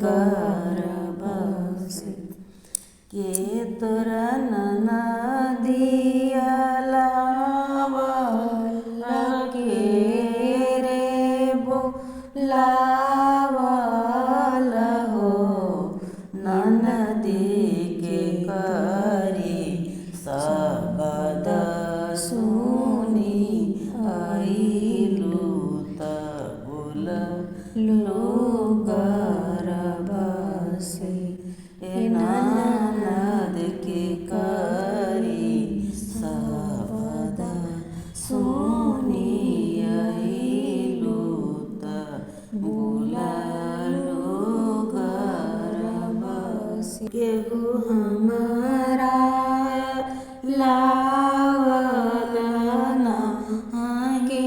गर्भ से के तोरा नदिया लावल के रे बोलावल हो नदी के करी शब्द सुनी आइलू त बोललू गर्भ से ननद के करी शब्द सुनी आइलू त बोललू गर्भ से केहू हमारा लावल नागे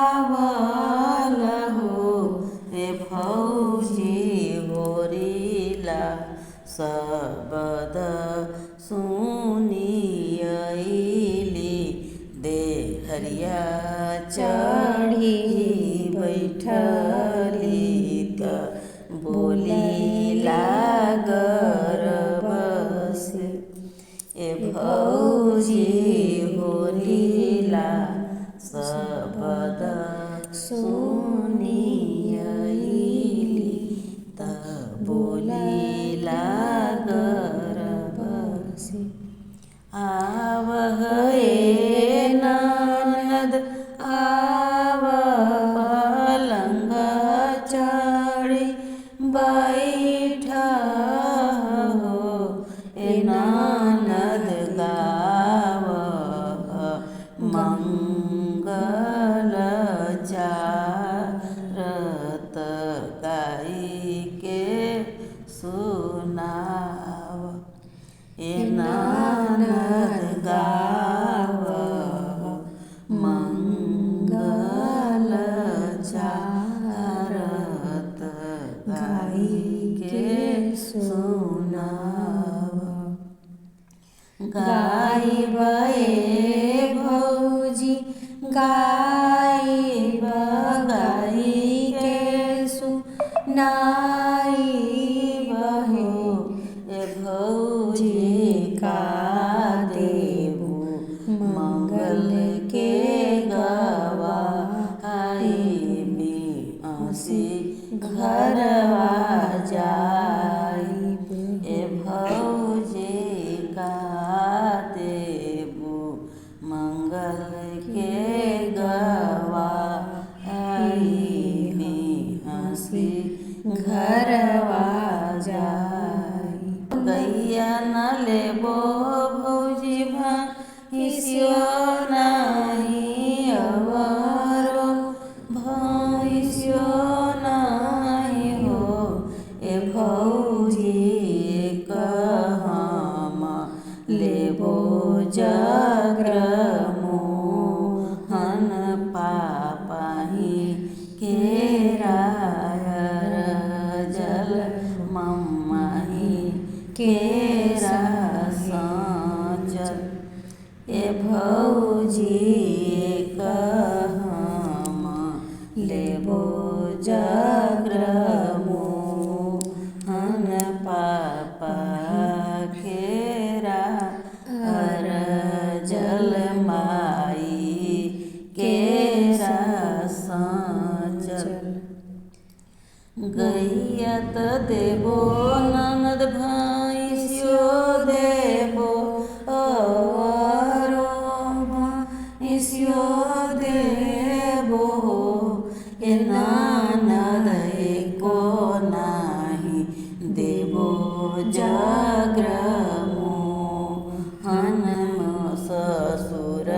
बोलावल हो ए भौजी होरिला शब्द सुनी आइली देहरिया चढ़ी बैठली त बोलिला गर्भ से ए भौजी होरिला शब्द सुनी आइली त बोलिला गर्भ से आव हे ननद आव पलंग चढ़ी बैठ हो ए ननद गाव मंगल चारत गाई के सुनाव ए ननद गाव मंगल चारत गाई के सुनाव गाइब ए भौजी गाइब गाई के सुनाइब हो ए भौजी का देबू मंगल के गवाइबी हंसी घरवा जाइब ए भौजी का देबू मंगल के गवाइबी हंसी घरवा जाई गैया न लेबो भौजी भैंसियो नहीं अवरो भैंसियो नहीं हो ए भौजी कहम लेबो जग्रमोहन पापाही केरायर जल मम्माही केरा साँचल ए भौजी कहम लेबो जग्रमोहन पापा केरा हर जल माई केरा साँचल गैया त देबो ननद भैंसियो देबो अवरो भैंसियो देबो ए ननद एको नाही देबो जग्रमोहन ससुर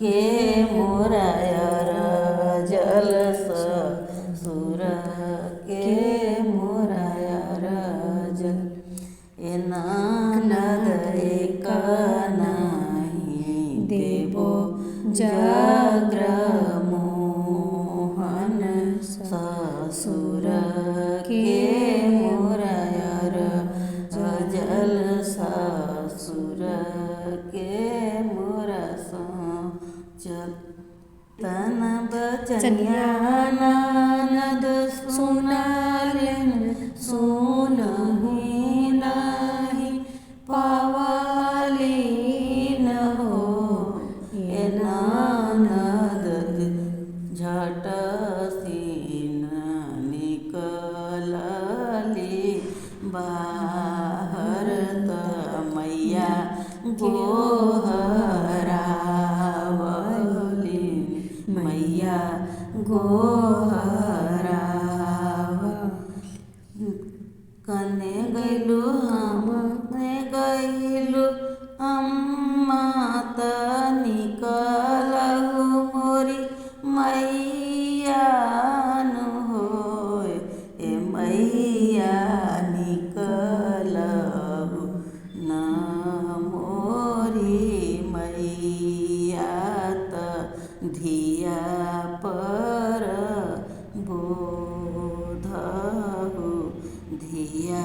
के मोरायर जल ससुर के मोरायर जल ए ननद एक नाही देबो जग्रमोहन ससुर के मोरायर जल ससुर के मोरा चल तन बचनिया ननद सुना बाहर त मैया गोहरावली मैया गोहराव कने गैलू अम्मा त निकलहु मोरी मैया नु होय ए मैया निकलहु न मोरी मैया त धिया पर बोधहु धिया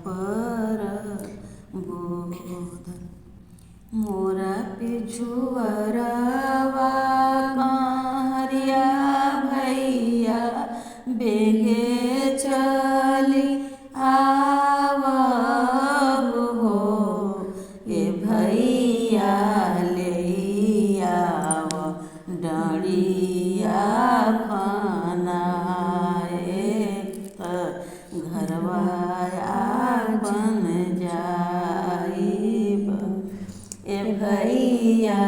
पर बोध मोरा पिछुअरवा कारिया भैया बेगे चली आवहु हो ए भैया ले आव डरिया फनाए त घरवा बन जाइब ए भैया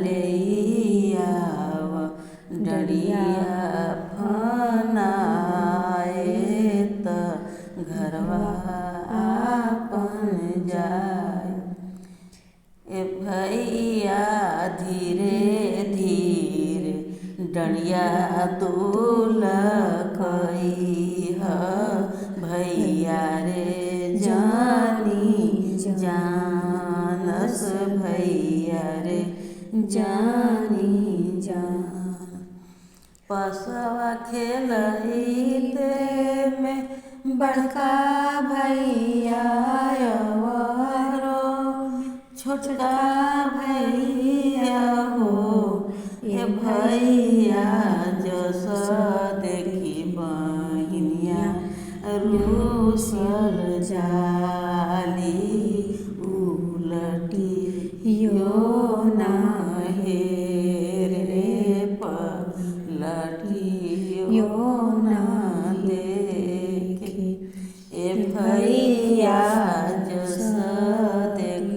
ले आव डरिया फनाए त घरवा बन जाए ए भैया धीरे धीरे डरिया दुलकइह भैया रे जानी जानस भैया रे जानी जान पसवा खेलते में बड़का भैया छोटका भैया हो ए भैया जस देखी बहिनिया रूसल जाली उलटी यो ना हेरे पलटी यो ना देखे ए भैया जस देख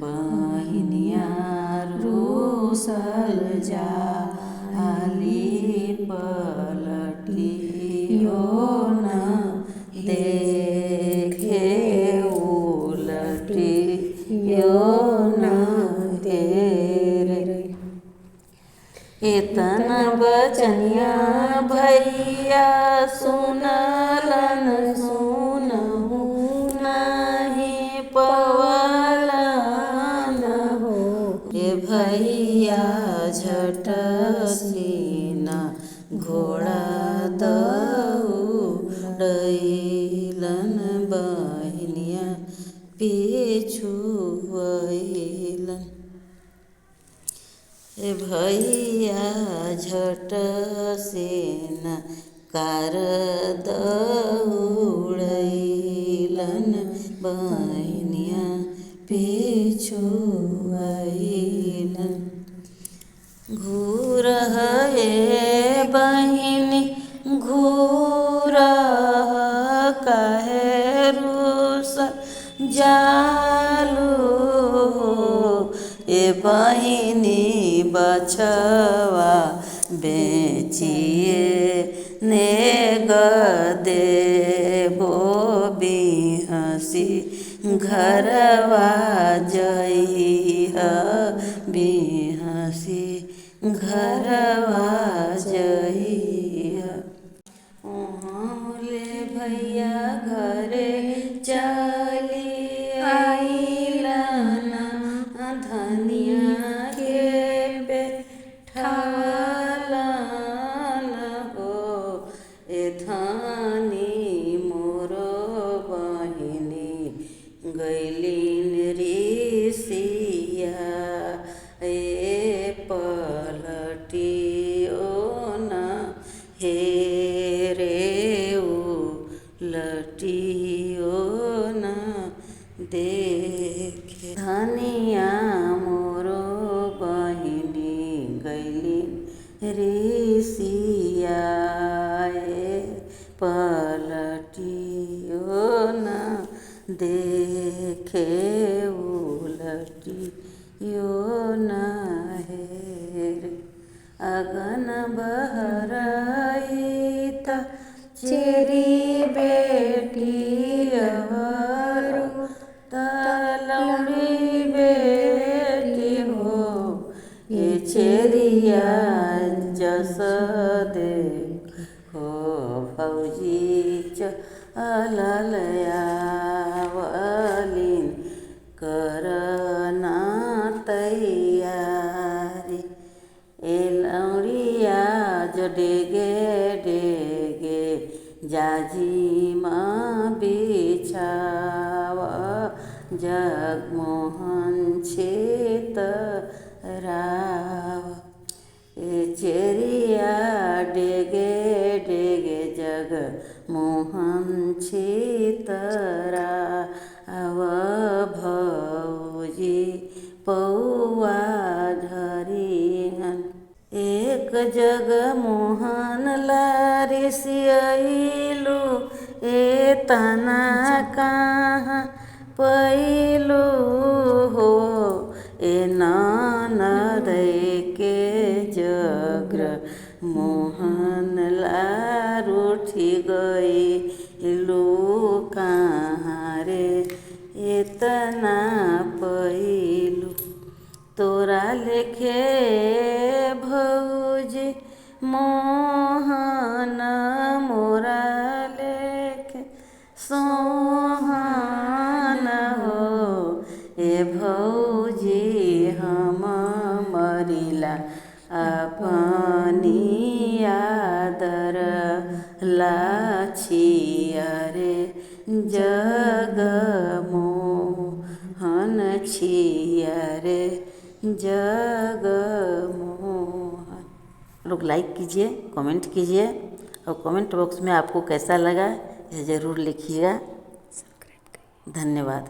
बहिनिया रूसल जाली पलटी यो ना देखे उलटी यो ना तेरे इतना बचनिया भैया सुनलन सुनहु नहीं पवलन हो ए भैया झट सीना घोड़ा दौड़ैलन बहिनिया पिछुअलन ए भैया झट सीना कार दौड़ैलन बहिनिया पिछुअलन घूर हे बहिनी घूर काहे रूस जालू ए बहिनी बछवा बेचिए ने गदेबो बिहसी घरवा जइह बिहसी घरवा जइह ले भैया घरे चली आइलन धनिया के बेठालन हो ए धानी मोरो बहिनी गैलीन ऋषिया ए पलटियो ना हे रे लटियो ना देखे धनिया मोरो बहिनी गैली ऋषिया पलटियो ना देखे उलटी यो न हेरे। अगन बहराई चेरी बेटी अवरु तलौड़ी बेटी हो। ये चेरिया जस देखो फौजी चललयावलिन करना तैयारी। ए लौड़िया जो डेगे डेगे जाजिमा बिछाव जगमोहन छेतराव। ए चेरिया डेगे डेगे जगमोहन छेतराव भौजी पौआ धरिहन। एक जगमोहन लारी सियलू ए तना कहाँ पैलू हो। ए ननद के जग्र मोहन लार उठी गईलू कहाँ रे इतना पैलू। तोरा लेखे भौजी मोहन मोरा लेखे सोहन हो। ए भौजी हम मरिला अपनी आदर लाछिया रे जगमोहन छिया रे जगमोहन। लोग लाइक कीजिए, कमेंट कीजिए और कमेंट बॉक्स में आपको कैसा लगा यह ज़रूर लिखिएगा। धन्यवाद।